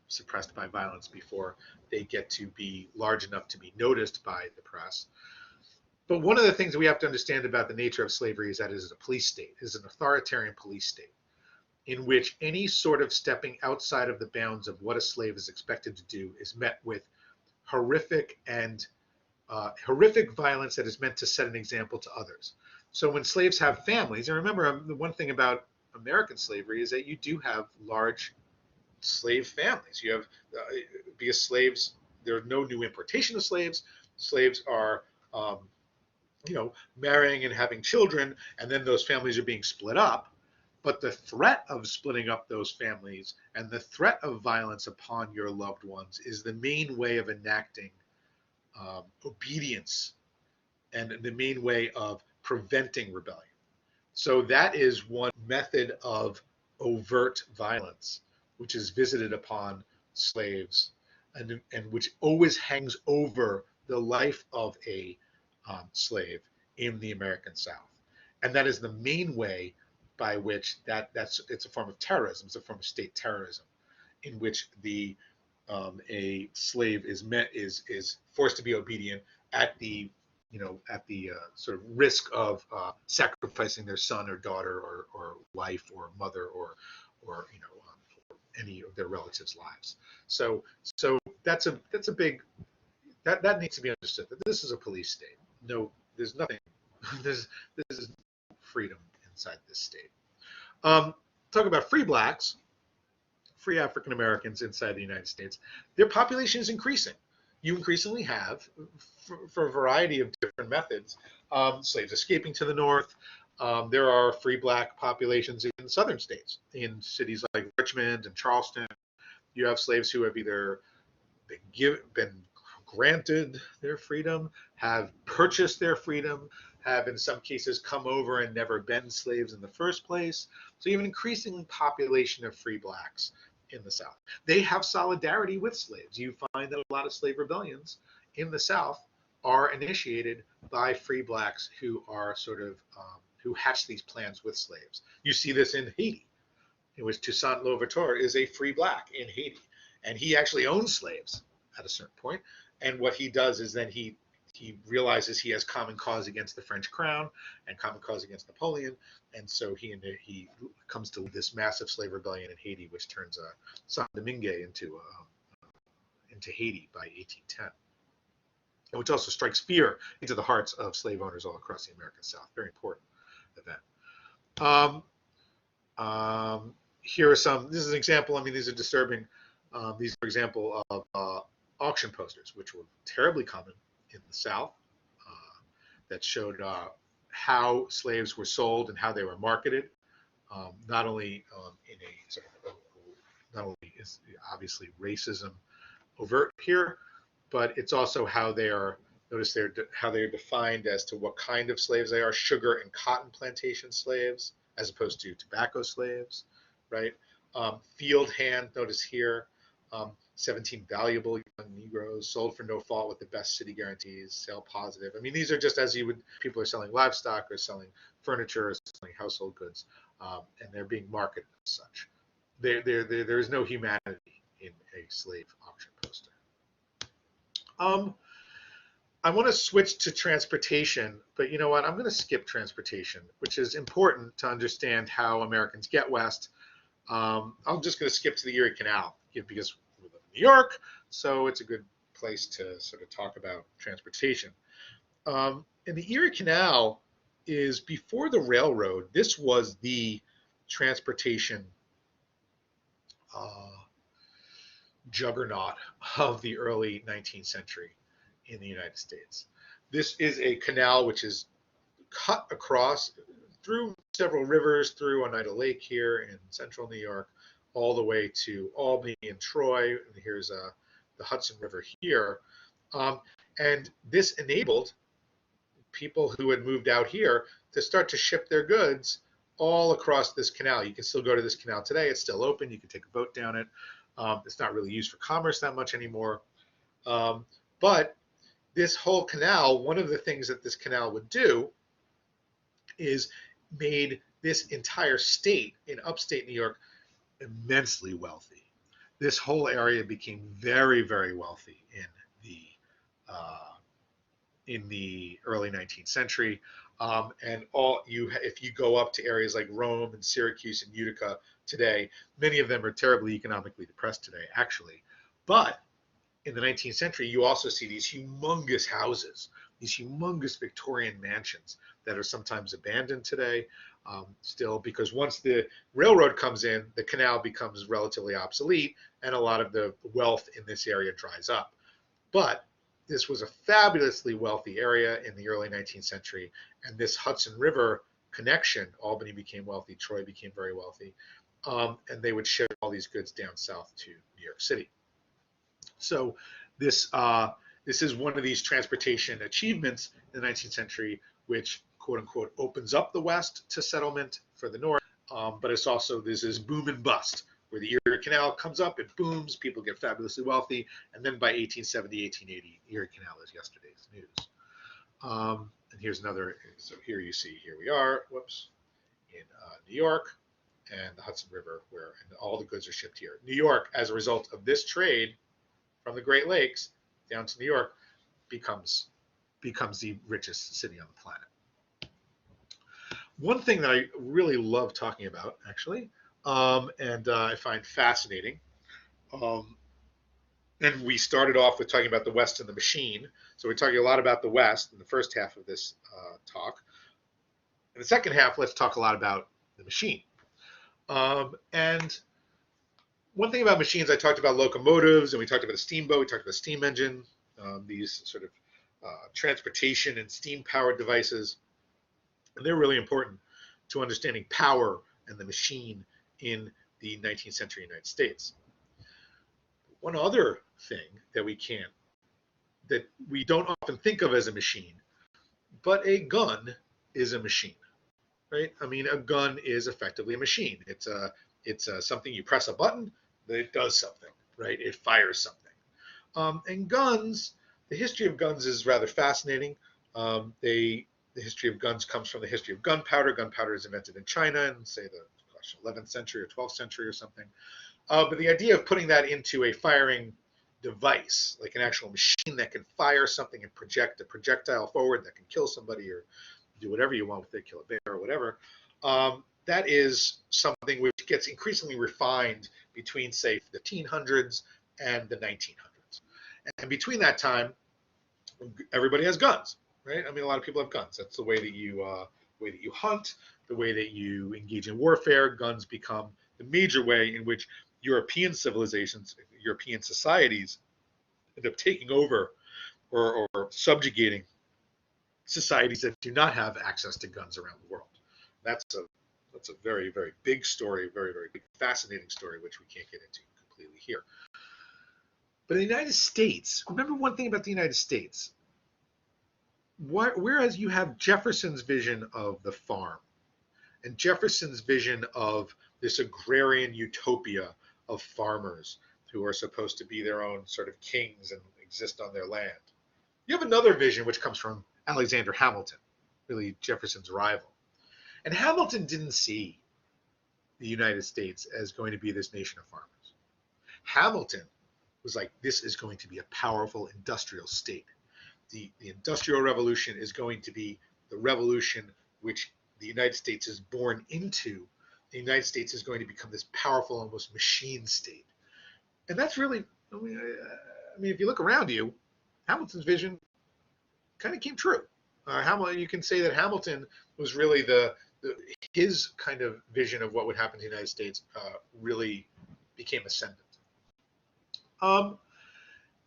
suppressed by violence before they get to be large enough to be noticed by the press. But one of the things we have to understand about the nature of slavery is that it is a police state. It is an authoritarian police state in which any sort of stepping outside of the bounds of what a slave is expected to do is met with horrific violence that is meant to set an example to others. So when slaves have families, and remember, the one thing about American slavery is that you do have large slave families. You have, because slaves, there are no new importation of slaves. Slaves are, marrying and having children, and then those families are being split up. But the threat of splitting up those families and the threat of violence upon your loved ones is the main way of enacting obedience and the main way of preventing rebellion. So that is one method of overt violence, which is visited upon slaves and which always hangs over the life of a slave in the American South. And that is the main way by which it's a form of terrorism. It's a form of state terrorism in which a slave is forced to be obedient at the sort of risk of sacrificing their son or daughter or wife or mother or any of their relatives' lives. So that's a big that needs to be understood, that this is a police state. No, there's nothing. This is freedom inside this state. Talk about free blacks, free African Americans inside the United States. Their population is increasing. You increasingly have, for a variety of different methods, slaves escaping to the north. There are free black populations in southern states, in cities like Richmond and Charleston. You have slaves who have either been granted their freedom, have purchased their freedom, have in some cases come over and never been slaves in the first place. So you have an increasing population of free blacks in the South. They have solidarity with slaves. You find that a lot of slave rebellions in the South are initiated by free blacks who are sort of who hatch these plans with slaves. You see this in Haiti, in which Toussaint Louverture is a free black in Haiti, and he actually owns slaves at a certain point. And what he does is then he realizes he has common cause against the French crown and common cause against Napoleon, and so he comes to this massive slave rebellion in Haiti, which turns Saint-Domingue into Haiti by 1810, and which also strikes fear into the hearts of slave owners all across the American South. Very important event. Here are some. This is an example. I mean, these are disturbing. These are example of auction posters, which were terribly common in the South, that showed how slaves were sold and how they were marketed. Not only in a sort of, not only is obviously racism overt here, but it's also how they are. Notice how they are defined as to what kind of slaves they are: sugar and cotton plantation slaves, as opposed to tobacco slaves, right? Field hand. Notice here. 17 valuable young Negroes sold for no fault with the best city guarantees, sale positive. I mean, these are just as you would, people are selling livestock or selling furniture or selling household goods, and they're being marketed as such. There is no humanity in a slave auction poster. I want to switch to transportation, but you know what? I'm going to skip transportation, which is important to understand how Americans get west. I'm just going to skip to the Erie Canal because we live in New York, so it's a good place to sort of talk about transportation. And the Erie Canal is, before the railroad, this was the transportation juggernaut of the early 19th century in the United States. This is a canal which is cut across through several rivers, through Oneida Lake here in central New York, all the way to Albany and Troy. And here's the Hudson River here. And this enabled people who had moved out here to start to ship their goods all across this canal. You can still go to this canal today. It's still open. You can take a boat down it. It's not really used for commerce that much anymore. But this whole canal, one of the things that this canal would do is made this entire state in upstate New York immensely wealthy. This whole area became very, very wealthy in the early 19th century. And if you go up to areas like Rome and Syracuse and Utica today, many of them are terribly economically depressed today, actually. But in the 19th century, you also see these humongous houses, these humongous Victorian mansions that are sometimes abandoned today still, because once the railroad comes in, the canal becomes relatively obsolete and a lot of the wealth in this area dries up. But this was a fabulously wealthy area in the early 19th century, and this Hudson River connection, Albany became wealthy, Troy became very wealthy, and they would ship all these goods down south to New York City. So this is one of these transportation achievements in the 19th century, which quote unquote opens up the West to settlement for the North. But it's also, this is boom and bust, where the Erie Canal comes up, it booms, people get fabulously wealthy, and then by 1870, 1880, Erie Canal is yesterday's news. And here's another, so here you see, here we are, whoops, in New York, and the Hudson River, where all the goods are shipped here. New York, as a result of this trade from the Great Lakes down to New York, becomes the richest city on the planet. One thing that I really love talking about, actually, and I find fascinating, and we started off with talking about the West and the machine. So we're talking a lot about the West in the first half of this talk. In the second half, let's talk a lot about the machine. And one thing about machines, I talked about locomotives, and we talked about a steamboat, we talked about a steam engine, these sort of transportation and steam-powered devices. And they're really important to understanding power and the machine in the 19th century United States. One other thing that we don't often think of as a machine, but a gun is a machine, right? I mean, a gun is effectively a machine. It's something you press a button, that it does something, right? It fires something. And guns, the history of guns is rather fascinating. The history of guns comes from the history of gunpowder. Gunpowder is invented in China in, say, the 11th century or 12th century or something. But the idea of putting that into a firing device, like an actual machine that can fire something and project a projectile forward that can kill somebody or do whatever you want with it, kill a bear or whatever, that is something which gets increasingly refined between, say, the 1800s and the 1900s. And between that time, everybody has guns, right? I mean, a lot of people have guns. That's the way that you hunt, the way that you engage in warfare. Guns become the major way in which European civilizations, European societies end up taking over or subjugating societies that do not have access to guns around the world. That's a very, very big story, very, very big, fascinating story, which we can't get into completely here. But in the United States, remember one thing about the United States. Whereas you have Jefferson's vision of the farm and Jefferson's vision of this agrarian utopia of farmers who are supposed to be their own sort of kings and exist on their land. You have another vision which comes from Alexander Hamilton, really Jefferson's rival. And Hamilton didn't see the United States as going to be this nation of farmers. Hamilton was like, this is going to be a powerful industrial state. The Industrial Revolution is going to be the revolution which the United States is born into. The United States is going to become this powerful, almost machine state. And that's really, I mean, if you look around you, Hamilton's vision kind of came true. You can say that Hamilton was really his kind of vision of what would happen to the United States really became ascendant.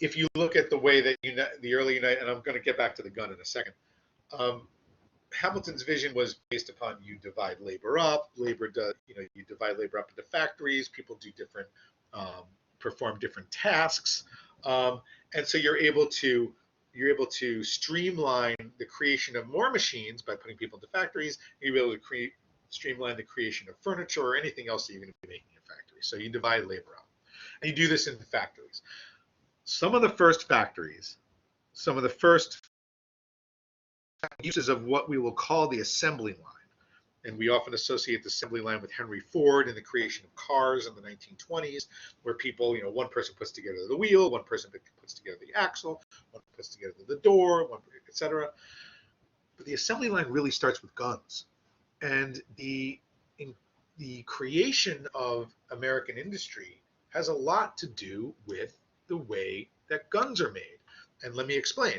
If you look at the way that the early United, and I'm going to get back to the gun in a second. Hamilton's vision was based upon you divide labor up. You divide labor up into factories. People do different, perform different tasks, and so you're able to streamline the creation of more machines by putting people into factories. You're able to streamline the creation of furniture or anything else that you're going to be making in factories. So you divide labor up, and you do this in factories. Some of the first uses of what we will call the assembly line. And we often associate the assembly line with Henry Ford and the creation of cars in the 1920s, where people, one person puts together the wheel, one person puts together the axle, one puts together the door, etc. But the assembly line really starts with guns. And the creation of American industry has a lot to do with the way that guns are made. And let me explain.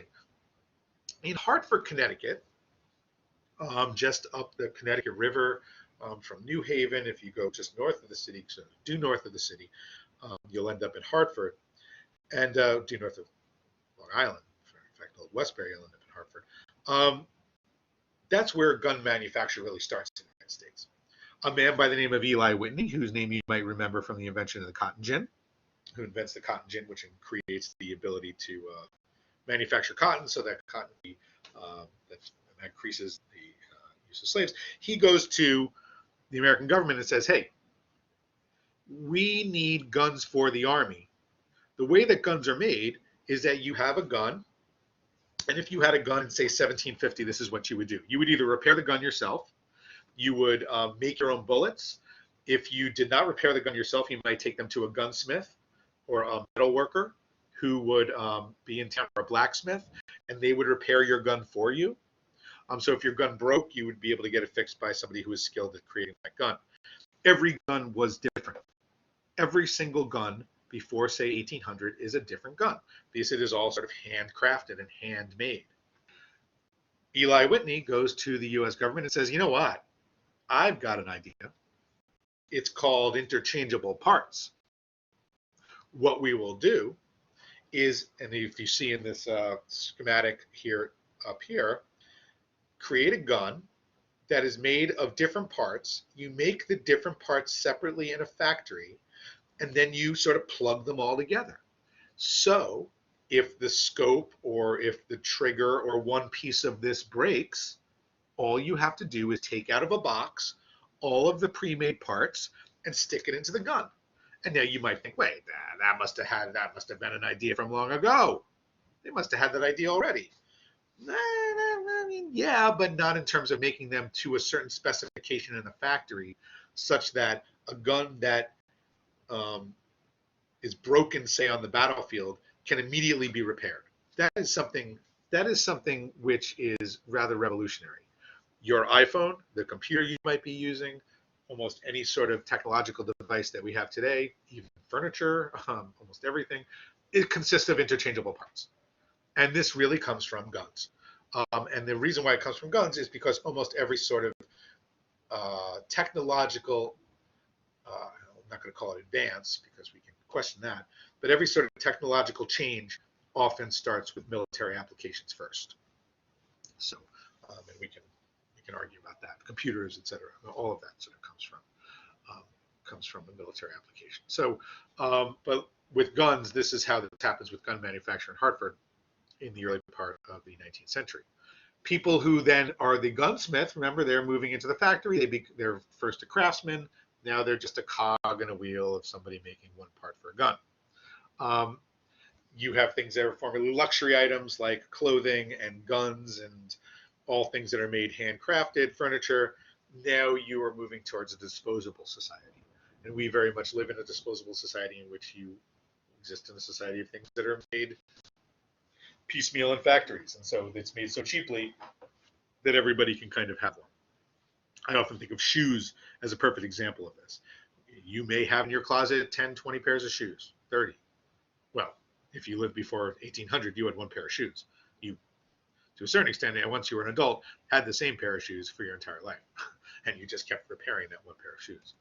In Hartford, Connecticut, just up the Connecticut River from New Haven, if you go just north of the city, so due north of the city, you'll end up in Hartford, and due north of Long Island, in fact, Old Westbury, you'll end up in Hartford. That's where gun manufacture really starts in the United States. A man by the name of Eli Whitney, whose name you might remember from the invention of the cotton gin, who invents the cotton gin, which creates the ability to manufacture cotton so that cotton that increases the use of slaves. He goes to the American government and says, hey, we need guns for the army. The way that guns are made is that you have a gun, and if you had a gun in, say, 1750, this is what you would do. You would either repair the gun yourself, you would make your own bullets. If you did not repair the gun yourself, you might take them to a gunsmith or a metal worker who would be in town, or a blacksmith, and they would repair your gun for you. So if your gun broke, you would be able to get it fixed by somebody who was skilled at creating that gun. Every gun was different. Every single gun before, say, 1800 is a different gun because it is all sort of handcrafted and handmade. Eli Whitney goes to the U.S. government and says, you know what? I've got an idea. It's called interchangeable parts. What we will do is, and if you see in this schematic here, up here, create a gun that is made of different parts. You make the different parts separately in a factory, and then you sort of plug them all together. So if the scope or if the trigger or one piece of this breaks, all you have to do is take out of a box all of the pre-made parts and stick it into the gun. And now you might think, wait, that must have been an idea from long ago. They must have had that idea already. I mean, yeah, but not in terms of making them to a certain specification in a factory, such that a gun that is broken, say, on the battlefield, can immediately be repaired. That is something which is rather revolutionary. Your iPhone, the computer you might be using, almost any sort of technological device that we have today, even furniture, almost everything, it consists of interchangeable parts. And this really comes from guns. And the reason why it comes from guns is because almost every sort of technological, I'm not going to call it advance because we can question that, but every sort of technological change often starts with military applications first. So, and we can argue about that. Computers, et cetera, all of that sort of comes from a military application. So, but with guns, this is how this happens with gun manufacture in Hartford in the early part of the 19th century. People who then are the gunsmith, remember, they're moving into the factory. They're first a craftsman. Now they're just a cog in a wheel of somebody making one part for a gun. You have things that are formerly luxury items like clothing and guns and all things that are made handcrafted, furniture. Now you are moving towards a disposable society. And we very much live in a disposable society in which you exist in a society of things that are made piecemeal in factories. And so it's made so cheaply that everybody can kind of have one. I often think of shoes as a perfect example of this. You may have in your closet 10, 20 pairs of shoes, 30. Well, if you lived before 1800, you had one pair of shoes. You, to a certain extent, and once you were an adult, had the same pair of shoes for your entire life. And you just kept repairing that one pair of shoes.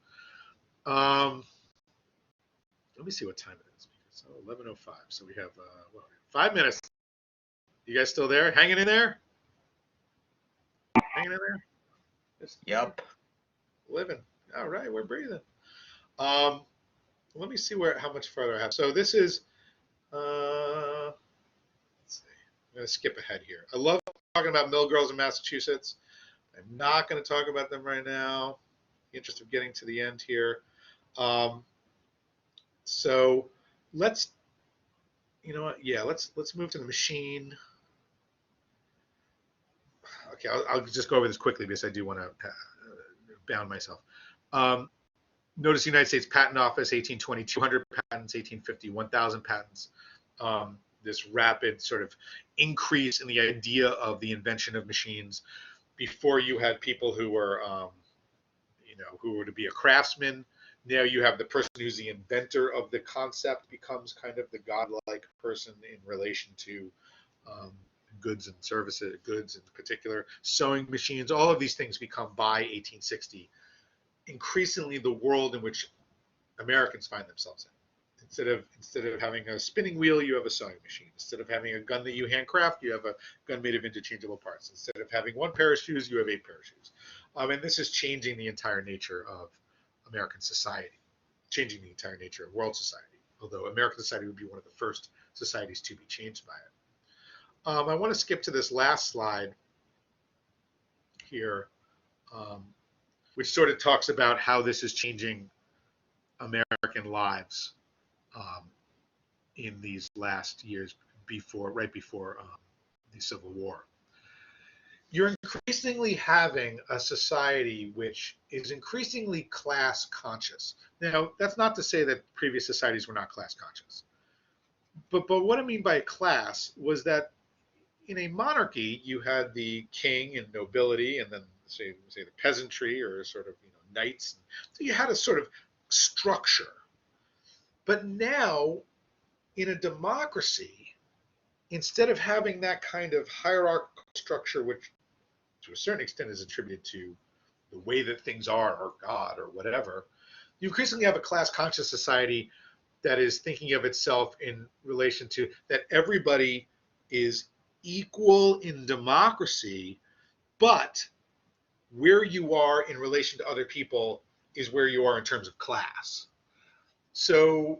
Let me see what time it is. So 11:05. So we have 5 minutes. You guys still there? Hanging in there? Hanging in there? Just Yep. living. All right, we're breathing. Let me see how much further I have. So this is, let's see. I'm going to skip ahead here. I love talking about mill girls in Massachusetts. I'm not going to talk about them right now. In the interest of getting to the end here. So let's, you know what? Yeah, let's move to the machine. Okay, I'll just go over this quickly because I do want to bound myself. Notice the United States Patent Office, 1820, 200 patents, 1850, 1,000 patents. This rapid sort of increase in the idea of the invention of machines. Before you had people who were, who were to be a craftsman. Now you have the person who's the inventor of the concept becomes kind of the godlike person in relation to goods and services, goods in particular, sewing machines. All of these things become by 1860 increasingly the world in which Americans find themselves in. Instead of having a spinning wheel, you have a sewing machine. Instead of having a gun that you handcraft, you have a gun made of interchangeable parts. Instead of having one pair of shoes, you have 8 pair of shoes. And this is changing the entire nature of American society, changing the entire nature of world society, although American society would be one of the first societies to be changed by it. I want to skip to this last slide here, which sort of talks about how this is changing American lives in these last years right before the Civil War. You're increasingly having a society which is increasingly class conscious. Now, that's not to say that previous societies were not class conscious. But what I mean by class was that in a monarchy, you had the king and nobility, and then say the peasantry or sort of knights. So you had a sort of structure. But now, in a democracy, instead of having that kind of hierarchical structure, which to a certain extent is attributed to the way that things are, or God, or whatever, you increasingly have a class-conscious society that is thinking of itself in relation to that everybody is equal in democracy, but where you are in relation to other people is where you are in terms of class. So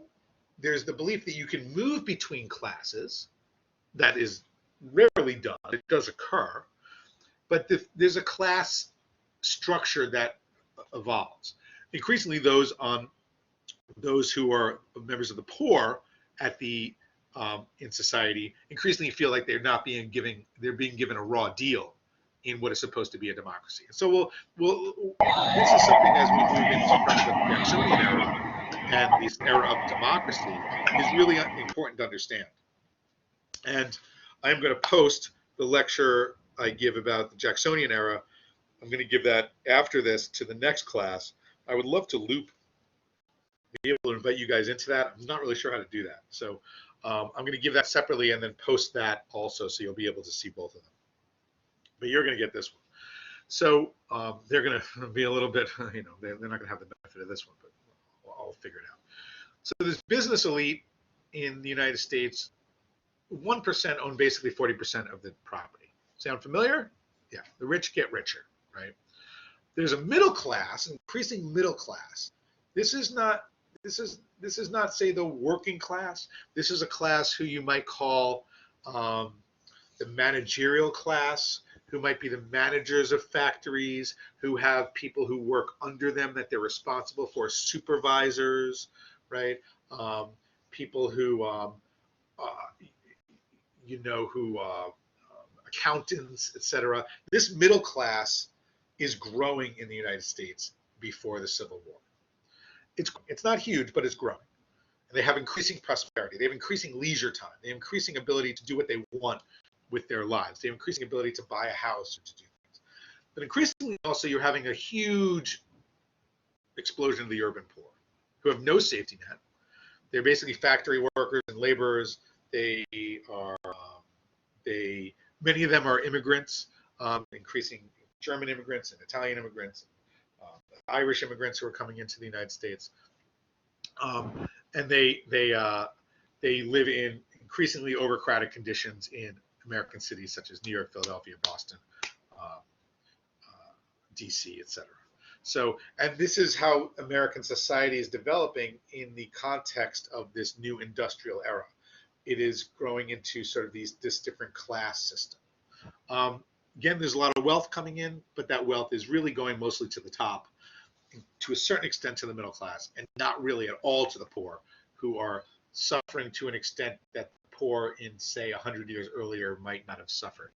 there's the belief that you can move between classes. That is rarely done. It does occur. But there's a class structure that evolves. Increasingly, those who are members of the poor in society increasingly feel like they're being given a raw deal in what is supposed to be a democracy. And so this is something as we move into the Jacksonian era and this era of democracy is really important to understand. And I'm going to post the lecture I give about the Jacksonian era. I'm going to give that after this to the next class. I would love to be able to invite you guys into that. I'm not really sure how to do that. So I'm going to give that separately and then post that also, so you'll be able to see both of them. But you're going to get this one. So they're going to be a little bit, they're not going to have the benefit of this one, but I'll figure it out. So this business elite in the United States, 1% own basically 40% of the property. Sound familiar? Yeah, the rich get richer, right? There's a middle class, increasing middle class. This is not say the working class. This is a class who you might call the managerial class, who might be the managers of factories, who have people who work under them that they're responsible for, supervisors, right? People who accountants, etc. This middle class is growing in the United States before the Civil War. It's not huge, but it's growing. And they have increasing prosperity. They have increasing leisure time. They have increasing ability to do what they want with their lives. They have increasing ability to buy a house or to do things. But increasingly also you're having a huge explosion of the urban poor who have no safety net. They're basically factory workers and laborers. Many of them are immigrants, increasing German immigrants and Italian immigrants, Irish immigrants who are coming into the United States, and they live in increasingly overcrowded conditions in American cities such as New York, Philadelphia, Boston, DC, etc. So, and this is how American society is developing in the context of this new industrial era. It is growing into sort of this different class system. Again, there's a lot of wealth coming in, but that wealth is really going mostly to the top, to a certain extent to the middle class, and not really at all to the poor, who are suffering to an extent that the poor in, say, 100 years earlier might not have suffered.